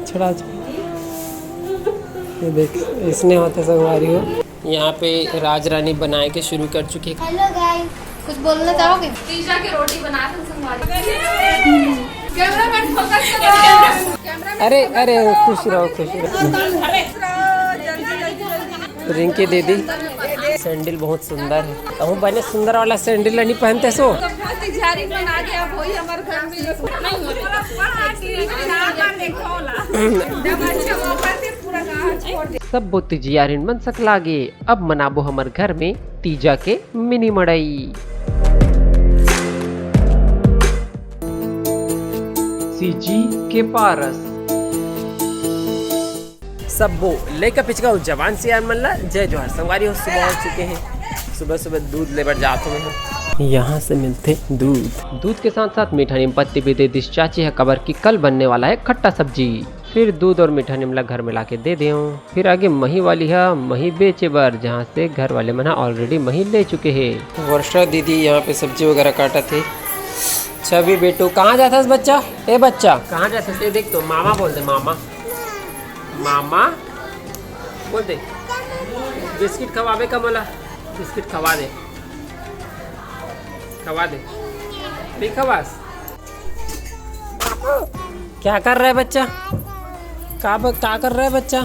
छड़ा ये देख इसने होते संगवारी हो। यहाँ पे राज रानी बनाए के शुरू कर चुकी है। हेलो गाइस, कुछ बोलना चाहोगे? तीजा की रोटी बना थे संगवारी। कैमरामैन फोकस करो। अरे अरे खुश रहो खुश रहो। रिंकी दीदी सैंडल बहुत सुंदर है। कहूँ बने सुंदर वाला सैंडल नहीं पहनते सो। झारी बना के अब वही हमारे घर में सब वो तिजियारिन बन सक लागे। अब मनाबो हमर घर में तीजा के मिनी मड़ई। सीजी के पारस सब वो लेकर पिचका जवान से यार मल्ला जय जोहर संगवारी हो। सुबह हो चुके हैं। सुबह सुबह दूध लेकर जाते हैं। यहाँ से मिलते दूध के साथ साथ मीठा नीम पत्ती भी दे दी चाची है कबर की कल बनने वाला है खट्टा सब्जी। फिर दूध और मीठा निमला घर में लाके दे दियो। फिर आगे मही वाली है मही बेचे बार जहाँ से घर वाले मना ऑलरेडी मही ले चुके हैं। वर्षा दीदी यहाँ पे सब्जी वगैरह काटा थे। छवि बेटू कहाँ जाता है बच्चा? ए बच्चा कहाँ जाता है? देख तो मामा बोल दे। मामा मामा बोल दे। बिस्किट खवाबे का मला बिस्किट खवा दे नहीं खवास। क्या कर रहा है बच्चा? क्या कर रहा है बच्चा?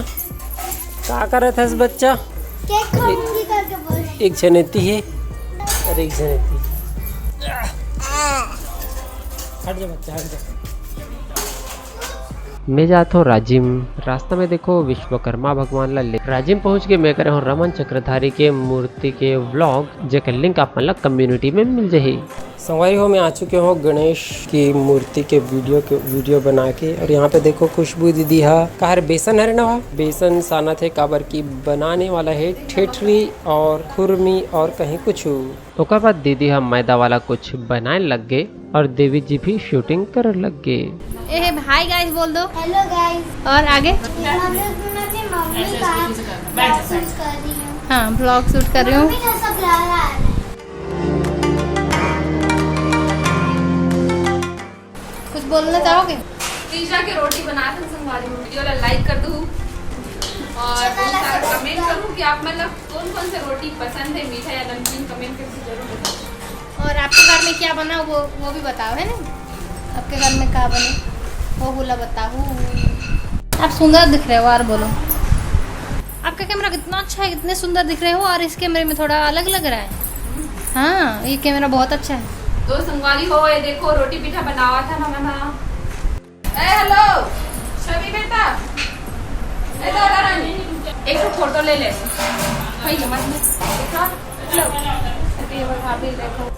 क्या कर रहा था बच्चा? केक खाऊंगी करके बोल। एक जनेती है और एक जनेती। हट जा बच्चा हट जा। मैं जाता हूँ राजिम। रास्ता में देखो विश्वकर्मा भगवान ला राजिम पहुँच के मैं कर रमन चक्रधारी के मूर्ति के व्लॉग जेकर लिंक आप मतलब कम्युनिटी में मिल जाए। संगवारी हो मैं आ चुके हो गणेश की मूर्ति के वीडियो बना के। और यहाँ पे देखो खुशबू दीदी है कार बेसन है ना बेसन साना थे काबर की बनाने वाला है ठेठरी और खुरमी और कहीं कुछ। ओकर बाद दीदी हम मैदा वाला कुछ बनाने लग गए और देवी जी भी शूटिंग कर लग गए। हाय गाइस बोल दो। Hello guys. और आगे मम्मी का ब्लॉग शूट कर रही हूँ। हाँ ब्लॉग शूट कर रही हूँ। मम्मी का सब ला रहा है। कुछ बोलना चाहोगे? तीजा की रोटी बना थे संगवारी। वीडियो लाइक कर दूँ और कमेंट करूँ कि आप मतलब कौन कौन से रोटी पसंद है मीठा या नमकीन कमेंट करके जरूर बताओ। और आपके घर में क्या बना वो भी बताओ है ना। आपके घर में क्या बने वो बोला बताओ। आप सुंदर दिख रहे हो और बोलो। आपका कैमरा कितना अच्छा है कितने सुंदर दिख रहे हो और इस कैमरे में थोड़ा अलग लग रहा है। हाँ ये कैमरा बहुत अच्छा है। तो संगवारी हो ये देखो रोटी पीठा बनावा था ना मना। हेलो छवि बेटा एक तो फोटो ले ले।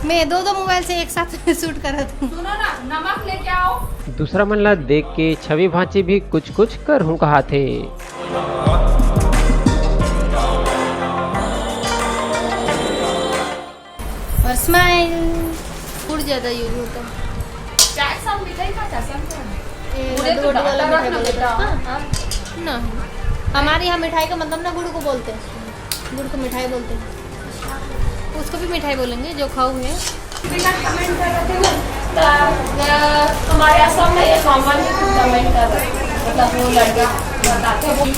मैं दो मोबाइल से एक साथ शूट कर रहा था। सुनो ना नमक लेके आओ। दूसरा मल्ला देख के छवि भांची भी कुछ कुछ कर हूँ कहा थे। और स्माइल फूड ज्यादा यूज होता है। चाय सब मिठाई का ना हमारे यहाँ मिठाई का मतलब ना गुड़ को बोलते हैं। गुड़ को मिठाई बोलते हैं। उसको भी मिठाई बोलेंगे जो खाओ है। हमारे असम में ये कॉमन कमेंट कर रहे हैं मतलब वो लड़के बताते हैं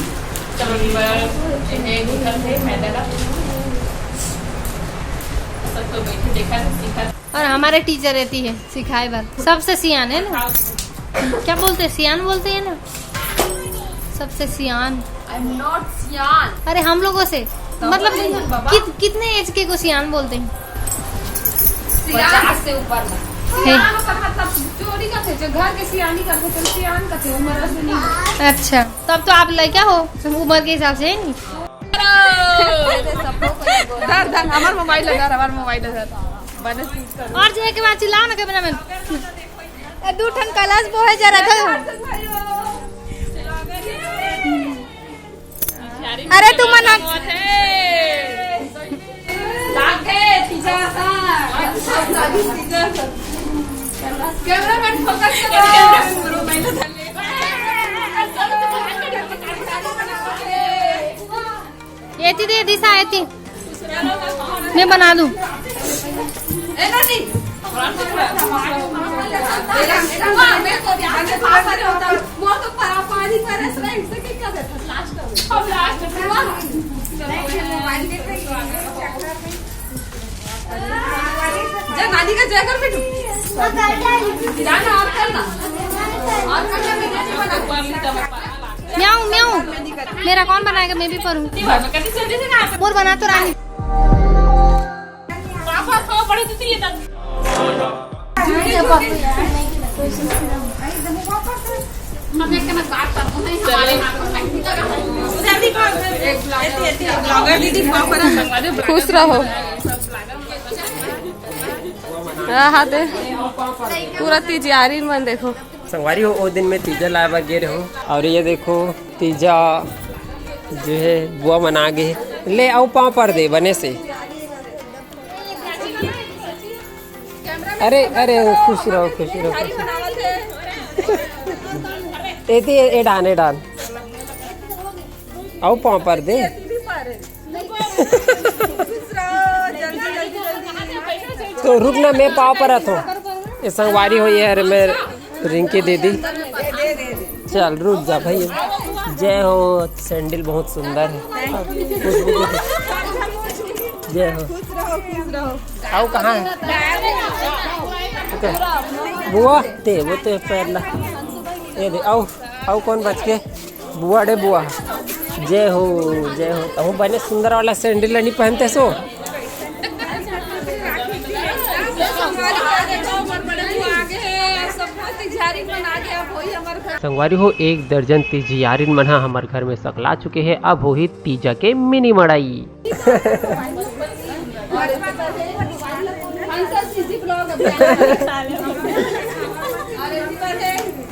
और हमारे टीचर रहती है सिखाए बार सबसे सियान है ना। क्या बोलते हैं सियान बोलते हैं ना सबसे सियान। आई एम नॉट सियान। अरे हम लोगों से मतलब कितने एज के को सियान बोलते हैं? सियान से ऊपर सियान का मतलब चोरी करते जो घर के सियानी करते तो सियान करते उम्र से नहीं। अच्छा तब तो आप लड़का हो उम्र के हिसाब से है नहीं। हमारा मोबाइल और जो के बाद चिल्लाओ ना कैमरा में। दो ठन कलाश वो है जरा था। अरे तू मना कैमरामैन फोकस करो। येती दे दिशा येती मैं बना दूं। नानी का जय कर बेटू जाना और करना और करना म्याऊं म्याऊं मेरा कौन बनाएगा, मैं भी पढ़ूं। मोर बना तो रानी। खुश रहो। हाँ दे पूरा तिजारी मन देखो संगवारी हो। वो दिन में तीजा लावा गे रहो और ये देखो तीजा जो है बुआ मना गे ले आओ पाँव पर दे बने से। अरे अरे खुश रहो खुश रहो। ए डान आओ पाँव पर दे। तो रुकना मैं पाँव पर आता हूँ। ये संगवारी हो ये अरे मैं रिंकी दीदी चल रुक जा भाई। जय हो। सैंडल बहुत सुंदर है। जय हो। आओ कहाँ है बुआ ते वो तो पहला ये दे आओ आओ कौन बच के बुआ डे बुआ। जय हो जय हो। तो बने सुंदर वाला सैंडल नहीं पहनते सो। संगवारी हो 1 दर्जन तिजियारिन मना हमारे घर में सकला चुके हैं। अब हो ही तीजा के मिनी मड़ाई।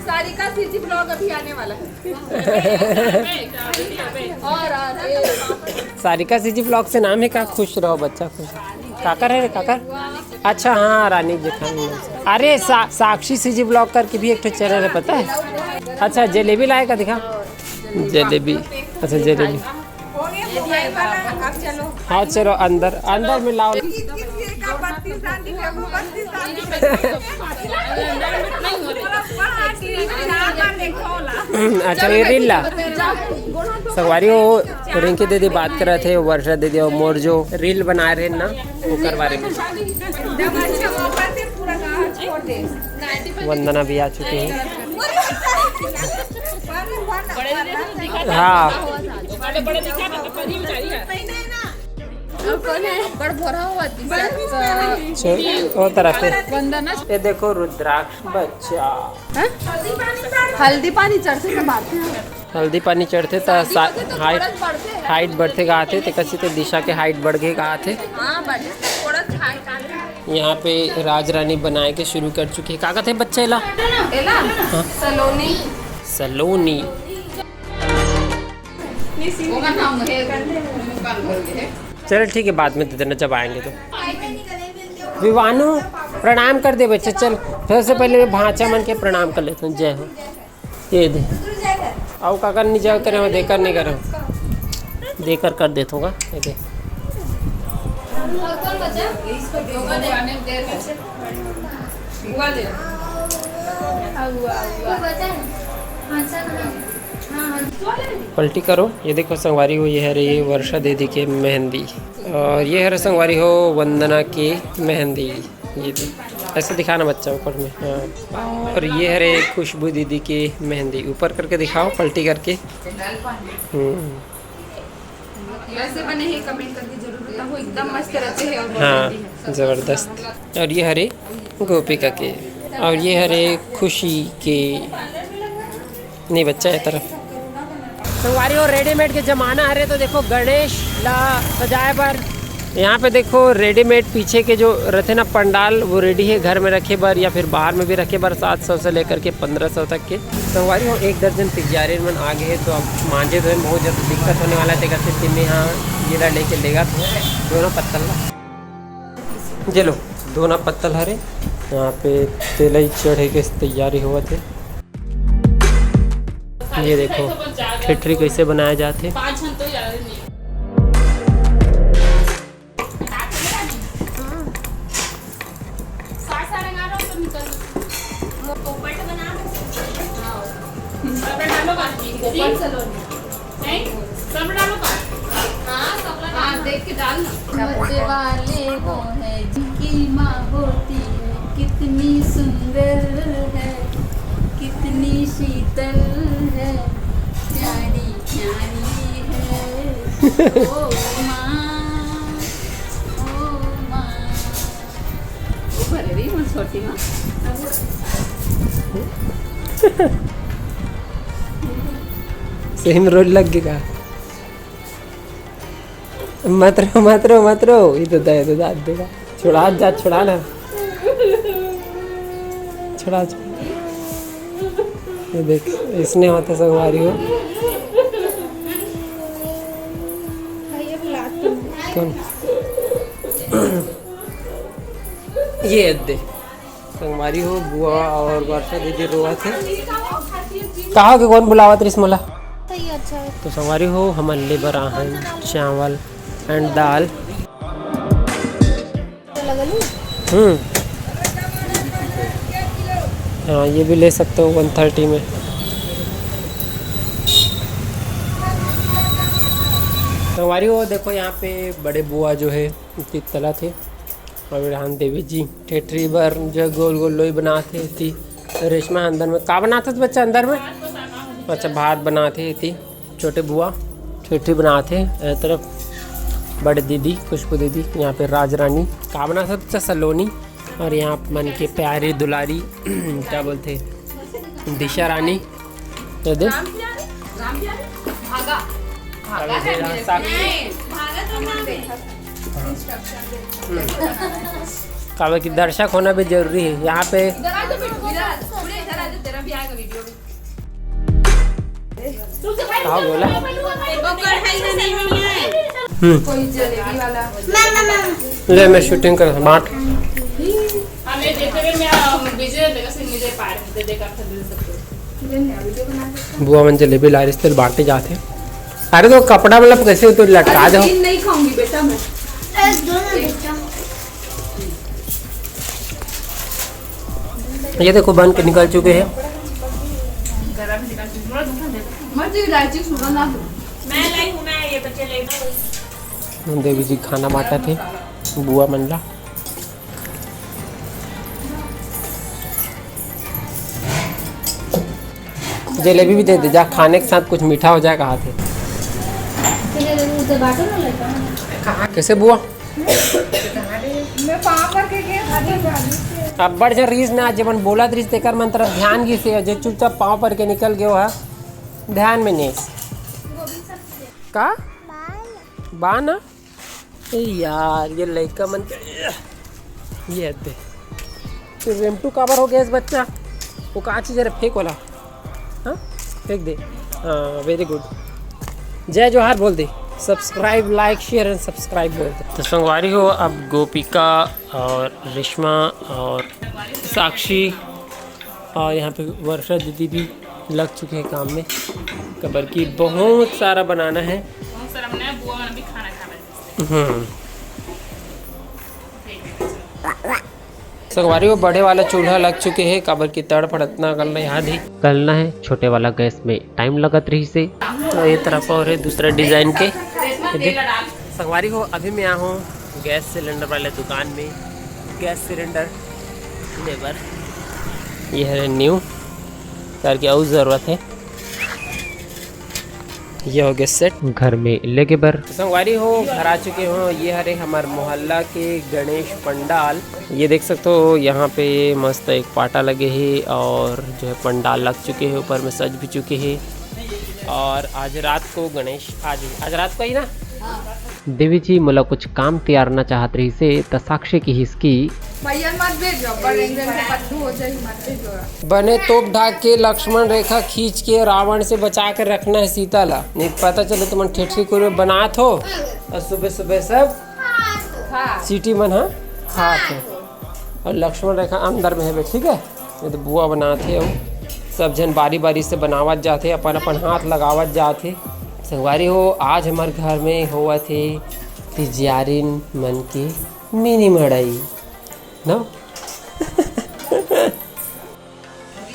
सारिका सीजी ब्लॉग अभी आने वाला है। सारिका सीजी ब्लॉग से नाम है का। खुश रहो बच्चा खुश। काकर है काकर। अच्छा हाँ रानी जेठानी। अरे साक्षी सीजी ब्लॉग करके भी एक चैनल है पता है। अच्छा जलेबी लाएगा दिखा। जलेबी अच्छा जलेबी हाँ चलो अंदर अंदर में लाओ। अच्छा ये रील ला। संगवारी हो रिंकी दीदी बात कर रहे थे वर्षा दीदी और मोर जो रील बना रहे हैं ना वो करवा रहे हैं। वंदना भी आ चुकी है। हाँ वो तरफ से ये देखो रुद्राक्ष बच्चा। हल्दी पानी चढ़ते हल्दी पानी चढ़ते तो हाइट बढ़ते गा थे तो कसी तो दिशा के हाइट बढ़ गए गा थे। यहाँ पे राज रानी बनाए के शुरू कर चुकी है। काका थे बच्चे ला हाँ? सलोनी चलो ठीक है बाद में दे देना जब आएंगे तो। विवानु प्रणाम कर दे बच्चे। चल फिर से पहले मैं भांचा मन के प्रणाम कर लेता हूँ। जय हो। ये दे आओ काका नहीं जाओ करे हो देकर नहीं करो देकर कर देता हूँ। ये दे पलटी करो। ये देखो संगवारी हो ये है ये वर्षा दीदी के मेहंदी और ये है संगवारी हो वंदना की मेहंदी। ये ऐसे दिखाना बच्चा ऊपर में हाँ। और ये है खुशबू दीदी की मेहंदी। ऊपर करके दिखाओ पलटी करके। वैसे बने हैं कमेंट करके जरूर बताओ एकदम मस्त रहते हैं। हाँ ज़बरदस्त। और ये हरे गोपिका के और ये हरे खुशी के नहीं बच्चा है तरफ। संगवारी हो रेडीमेड के ज़माना हरे तो देखो गणेश ला सजाए पर यहाँ पे देखो रेडीमेड पीछे के जो रखे ना पंडाल वो रेडी है घर में रखे बर या फिर बाहर में भी रखे बर 700 से लेकर के 1500 तक के। संगवारी हो 1 दर्जन तिजारे मन आगे है तो अब मांझे तो बहुत ज़्यादा दिक्कत होने वाला है। कहते मैं यहाँ जिला लेके लेगा तो दोनों पत्तल ला चलो दोनों पत्तल हरे यहाँ पे तेल चढ़े के तैयारी हुआ थे। ये देखो ठिठरी कैसे बनाया जाते। ऊपर सलोनी नहीं सब डालो का हाँ देख के डालना। बच्चे वाले वो है जिनकी माँ होती है, कितनी सुंदर है, कितनी शीतल है, प्यारी प्यारी है ओ माँ, ओ माँ। वो भरे रही हूँ छोटी माँ। सही में रोज लग गया। मत रो ये तो दाद देगा। छुड़ा जा, छुड़ा ना, छुड़ा। ये देख इसने होता संगवारी हो कौन ये दे संगवारी हो बुआ और वर्षा दीदी रोआ थे। कहा कि कौन बुलावा थे इसमोला सही अच्छा है। तो संगवारी हो हम लेबर आहन चावल एंड दाल। हाँ ये भी ले सकते हो 130 में। संगवारी हो देखो यहाँ पे बड़े बुआ जो है तितला थे और विधान देवी जी ठेठरी बर जो गोल गोल लोई बनाते थी। रेशमा अंदर में का बनाते थे बच्चा अंदर में? अच्छा भात बनाते थी। छोटे बुआ ठेठरी बनाते तरफ। बड़े दीदी खुशबू दीदी यहाँ पे राज रानी का बनाते बच्चा सलोनी। और यहाँ मन के प्यारी दुलारी क्या बोलते दिशा रानी। तो देख काबा की दर्शक होना भी जरूरी है यहाँ पे। कहाँ बोला? ले मैं शूटिंग कर स्मार्ट। बुआ मन जलेबी ला रही बांटे जाते। अरे तो कपड़ा मतलब कैसे तो लटका दो। नहीं खाऊंगी बेटा मैं। ये देखो बन के निकल चुके हैं। देवी जी खाना बांटा थे बुआ मंडला। जलेबी भी दे दे जा, खाने के साथ कुछ मीठा हो जाए। कहा थे कैसे बुआ? अब बढ़ जा रीस ना जब बोला रीस तेकर मन तरफ ध्यान की से जो चुपचाप पाँव पर के निकल गयो है ध्यान में नहीं का बाना यार ये लड़का मन ये दे तो रेमटू काबर हो गया इस बच्चा वो कहाँ चीज़ जरा फेंक वाला। हाँ फेंक दे। हाँ वेरी गुड। जय जोहार बोल दे। Subscribe like share and subscribe बोल दे। तो संगवारी हो अब गोपिका और रेशमा और साक्षी और यहाँ पे वर्षा दीदी भी लग चुके हैं काम में। कबर की बहुत सारा बनाना है। संगवारी वो बड़े वाला चूल्हा लग चुके हैं। काबर की तड़ फड़तना करना याद ही करना है। छोटे वाला गैस में टाइम लगत रही से तो ये तरफ और है दूसरा डिजाइन के। संगवारी हो अभी मैं आया हूँ गैस सिलेंडर वाले दुकान में। गैस सिलेंडर लेबर ये है न्यू यार की और ज़रूरत है। ये हो गया सेट घर में लेके बर। संगवारी हो घर आ चुके हो। ये हरे हमारे मोहल्ला के गणेश पंडाल। ये देख सकते हो यहाँ पे मस्त एक पाटा लगे है और जो है पंडाल लग चुके हैं ऊपर में सज भी चुके हैं। और आज रात को गणेश आज रात को ही ना देवी जी मोला कुछ काम तैयार ना चाहत रही से त साक्षी की हिसकी बने तोप ढाक के लक्ष्मण रेखा खींच के रावण से बचा कर रखना है सीता ला। नहीं पता चले तुम ठेठरी को बनात हो और सुबह सुबह सब सीटी मन हाथ है और लक्ष्मण रेखा अंदर में है। ठीक है ये तो बुआ बनाते हो सब जन बारी बारी से बनावत जाते अपन अपन हाथ लगावत जाते। संगवारी हो आज हमारे घर में हुआ थे तिजारिन मन की मिनी मड़ई न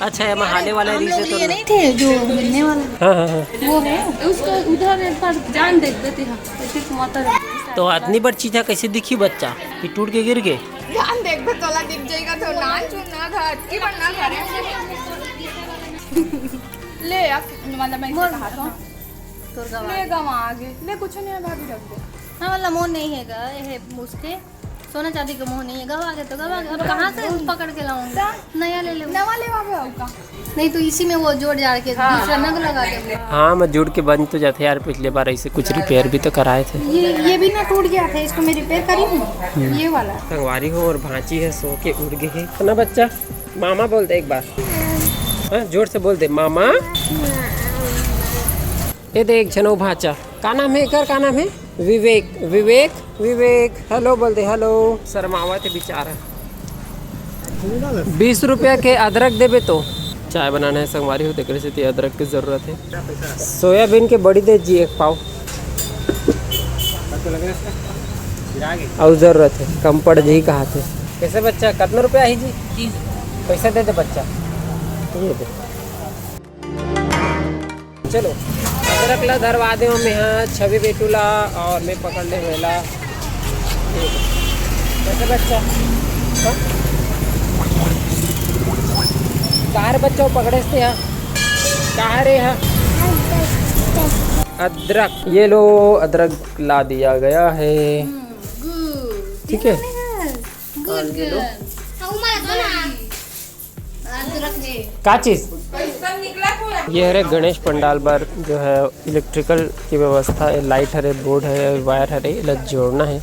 अच्छा ये महाले वाला हम रील लोग से लिए तो नहीं थे जो मिलने वाला हाँ हाँ हाँ। वो है उसको उधर एक बार जान देख देते हैं सिर्फ माता तो इतनी बड़ी चीज है कैसे दिखी बच्चा कि टूट के गिर गए। ध्यान देख दे तोला दिख जाएगा तो नाच ना था की बनना करे ले यार मतलब मैं इसे कहा था ले गवा आगे ले कुछ नहीं है भाभी रख दे। हाँ वाला मोह नहीं है गा ये उसके सोना चांदी का मोह नहीं है गवा के तो गवा के अब कहाँ से पकड़ के लाऊंगा नया ले ले नवा ले आवे होगा नहीं तो इसी में वो जोड़ जाड़ के दूसरा नग लगा देंगे। हाँ मैं जुड़ के बन तो जाते यार, पिछले बार ऐसे कुछ रिपेयर भी तो कराए थे। ये भी ना टूट गया था, इसको मैं रिपेयर करी हूँ ये वाला। संगवारी हो और भांची है सो के उड़ गए है ना बच्चा। मामा बोलते एक बार, हाँ जोर से बोल दे मामा। ये देख जनो भाचा का नाम है कर, का नाम है विवेक। विवेक विवेक हेलो बोल दे हेलो। शर्मावा थे बेचारा। 20 रुपया के अदरक देबे तो चाय बनाना है संगवारी हो, देख रहे थे अदरक की जरूरत है। सोयाबीन के बड़ी दे जी 1 पाव और जरूरत है कम पड़ जी कहा थे। कैसे बच्चा कितना रुपया है जी? पैसा दे दे बच्चा ये दे। चलो अदरक ला धरवा दे मैं यहाँ छवि बेटूला और मैं पकड़ ले वेला। कैसे बच्चा हाँ? कार बच्चों पकड़े से यहाँ कहाँ रे यहाँ अदरक ये लो अदरक ला दिया गया है। ठीक है गुड लो अदरक है का चीज ये है गणेश पंडाल पर जो है इलेक्ट्रिकल की व्यवस्था है, लाइट है, बोर्ड है, वायर है, इला जोड़ना है।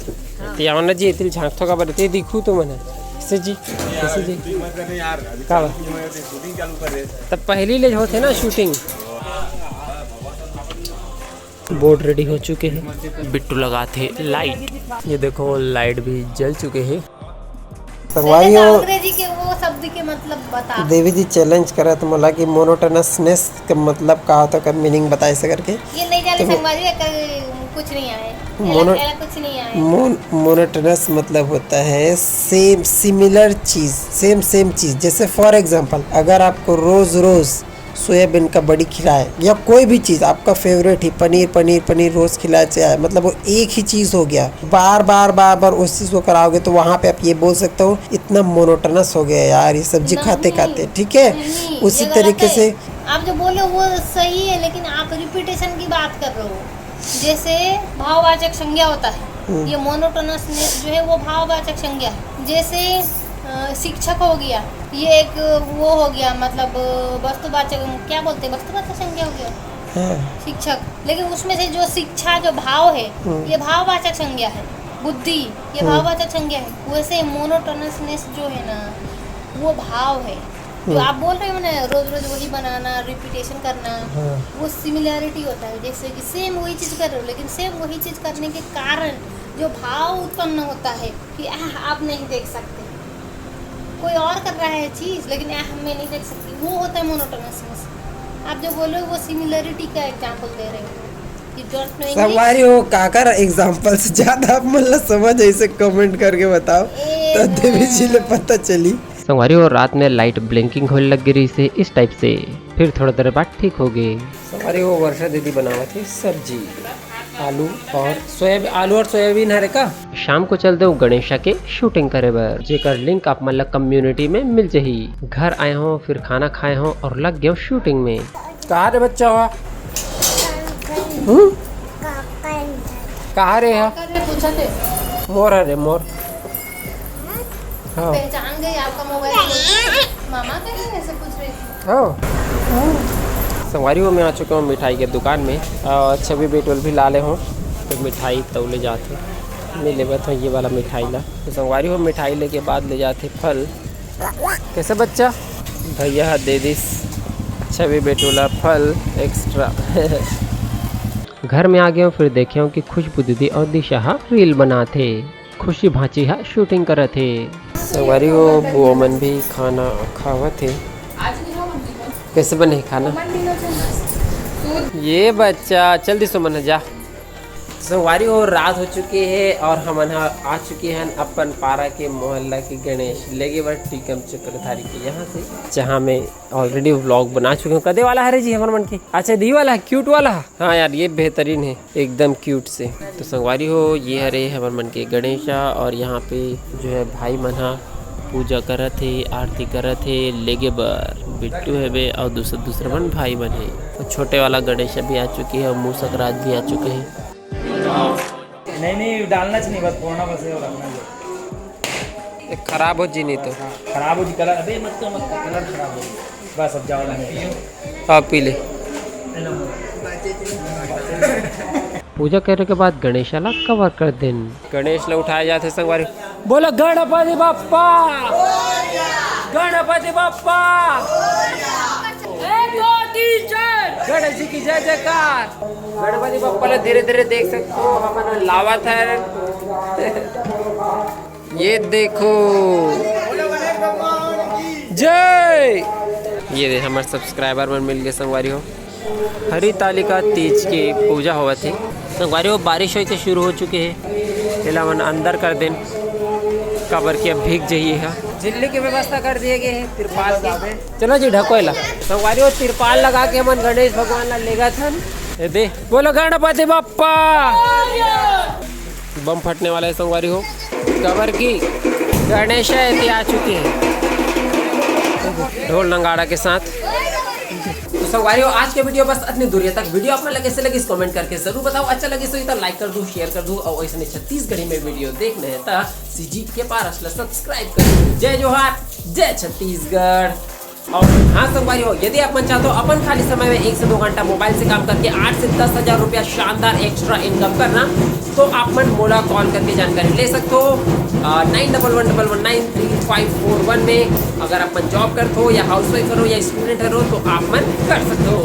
यावना जी इतनी झांकतो का बरते दिखू तो मैंने कैसे जी कैसे जी का तब पहली ले होते ना शूटिंग। बोर्ड रेडी हो चुके हैं, बिट्टू लगाते लाइट। ये देखो लाइट भी जल चुके हैं। संगवारी हो अंग्रेजी के वो शब्द के मतलब बता। देवी जी चैलेंज करा तो मला की मोनोटोनसनेस का मतलब का होता का मीनिंग बताए से करके ये नहीं जाने संगवारी कुछ नहीं आए कुछ नहीं आए। मोनोटोनस मतलब होता है सेम सिमिलर चीज, सेम चीज। जैसे फॉर एग्जांपल अगर आपको रोज रोज सोयाबीन का बड़ी खिलाए या कोई भी चीज़ आपका फेवरेट ही पनीर रोज खिलाए चाहे, मतलब वो एक ही चीज़ हो गया, बार बार उस चीज़ को कराओगे तो वहाँ पे आप ये बोल सकते हो इतना मोनोटोनस हो गया यार ये सब्जी खाते खाते। ठीक है उसी तरीके से आप जो बोले वो सही है, लेकिन आप रिपीटेशन की बात कर रहे हो। जैसे भाववाचक संज्ञा होता है, ये मोनोटोनसनेस जो है वो भाववाचक संज्ञा है। जैसे शिक्षक हो गया, ये एक वो हो गया मतलब वस्तुवाचक क्या बोलते हैं, वस्तुवाचक संज्ञा हो गया शिक्षक। लेकिन उसमें से जो शिक्षा जो भाव है ये भाववाचक संज्ञा है। बुद्धि ये भाववाचक संज्ञा है। वैसे मोनोटोनसनेस जो है ना वो भाव है। जो आप बोल रहे हो ना रोज वही बनाना, रिपीटेशन करना, वो सिमिलैरिटी होता है। जैसे कि सेम वही चीज़ कर रहे हो, लेकिन सेम वही चीज़ करने के कारण जो भाव उत्पन्न होता है कि आप नहीं देख सकते, कोई और कर रहा है चीज़ लेकिन मैं नहीं देख सकती, वो होता है मोनोटोनसनेस। आप जो बोल रहे हो वो सिमिलैरिटी का एग्जांपल दे रहे हो कि डोंट नो इंग्लिश। संगवारी हो काकर एग्जांपल से ज्यादा आप मतलब समझ ऐसे कमेंट करके बताओ तो देवी जी ने पता चली। संगवारी हो रात में लाइट ब्लिंकिंग होने लग गई से इस टाइप से, फिर थोड़ा देर बाद ठीक हो गई। संगवारी हो वर्षा दीदी बनावा थी सब्जी आलू और सोयाबीन हरे का। शाम को चलते हो गणेशा के शूटिंग करे बर, जेकर लिंक आप मतलब कम्युनिटी में मिल जाही। घर आए हो फिर खाना खाए हो और लग गए शूटिंग में। कहाँ रे बच्चा हुआ कहाँ रे है पूछा थे मोर है रे मोर। हाँ पहचान गई आपका मोबाइल मामा कैसे ऐसे पूछ रहे थे। हाँ संगवारी हो मैं आ चुका हूँ मिठाई के दुकान में और छवि बेटोल भी ला ले हों तो मिठाई तो ले जाते मैं ले बैठा ये वाला मिठाई ला। तो संगवारी हो मिठाई ले के बाद ले जाते फल। कैसे बच्चा भैया दे दिस छवि बेटोला फल एक्स्ट्रा। घर में आ गए फिर देखे हूँ कि खुशबू दीदी और दिशा रील बनाते, खुशी भांची है शूटिंग कर थे। संगवारी हो वोमन भी खाना खावा थे। कैसे बने खाना ये बच्चा जल्दी सो मन जा संगवारी हो रात हो चुकी है और हम आ चुके हैं अपन पारा के मोहल्ला के गणेश लेगे बर टीकम चक्रधारी के यहाँ से, जहाँ मैं ऑलरेडी व्लॉग बना चुके हूँ। कदे वाला है जी हमारे मन के? अच्छा दी वाला क्यूट वाला। हाँ यार ये बेहतरीन है एकदम क्यूट से। तो संगवारी हो ये हरे हमारे मन के गणेशा और यहाँ पे जो है भाई मना पूजा करत है, आरती करत है लेगे बर बिट्टू है बे और दूसरा मन भाई मन है। तो छोटे वाला गणेश भी आ चुकी है और मूसक राज भी आ चुके हैं। नहीं डालना चाहिए, बस फोड़ना बस है और रखना। खराब हो जी नहीं तो खराब हो जी कलर, अबे मत कलर खराब हो बस। अब जाओ ना आप पी ले। पूजा करने के बाद गणेशाला कवर कर दिन गणेश ला उठाए जाते संगवारी। बोलो गणपति बाप्पा, गणपति बाप्पा, गणेश जी की जय जयकार। गणपति बाप्पा ला धीरे धीरे देख सकते हो हम लावा था। ये देखो जय। ये हमारे सब्सक्राइबर में मिल गए संगवारी हो। हरितालिका तीज की पूजा हुआ थी संगवारी हो। बारिश होते शुरू हो चुके हैं। पहला मन अंदर कर दें कबर के अब भीग जाइए है। झिल्ली की व्यवस्था कर दिए गए है तिरपाल के। चलो जी ढकोला संगवारी हो। तिरपाल लगा के मन गणेश भगवान ला लेगा था। दे बोलो गणपति बाप्पा। बम फटने वाला है संगवारी हो। कबर की गणेश आ चुके हैं ढोल नगाड़ा के साथ। तो संगवारी हो आज के वीडियो बस इतनी दूर तक। वीडियो अपना लगे से लगे इस कमेंट करके जरूर बताओ। अच्छा लगे तो लाइक कर दूं, शेयर कर दूं और ऐसे छत्तीसगढ़ी में वीडियो देखने हैं तो सीजी के पारस सब्सक्राइब कर। जय जोहार, जय छत्तीसगढ़। और हाँ संगवारी हो यदि आप मन चाहते हो अपन खाली समय में 1 से 2 घंटा मोबाइल से काम करके 8 से 10 हजार रुपया शानदार एक्स्ट्रा इनकम करना, तो आप मन मोला कॉल करके जानकारी ले सकते हो 9111193541 में। अगर आप मन जॉब करते हो या हाउस वाइफ हो या स्टूडेंट हो तो आप मन कर सकते हो।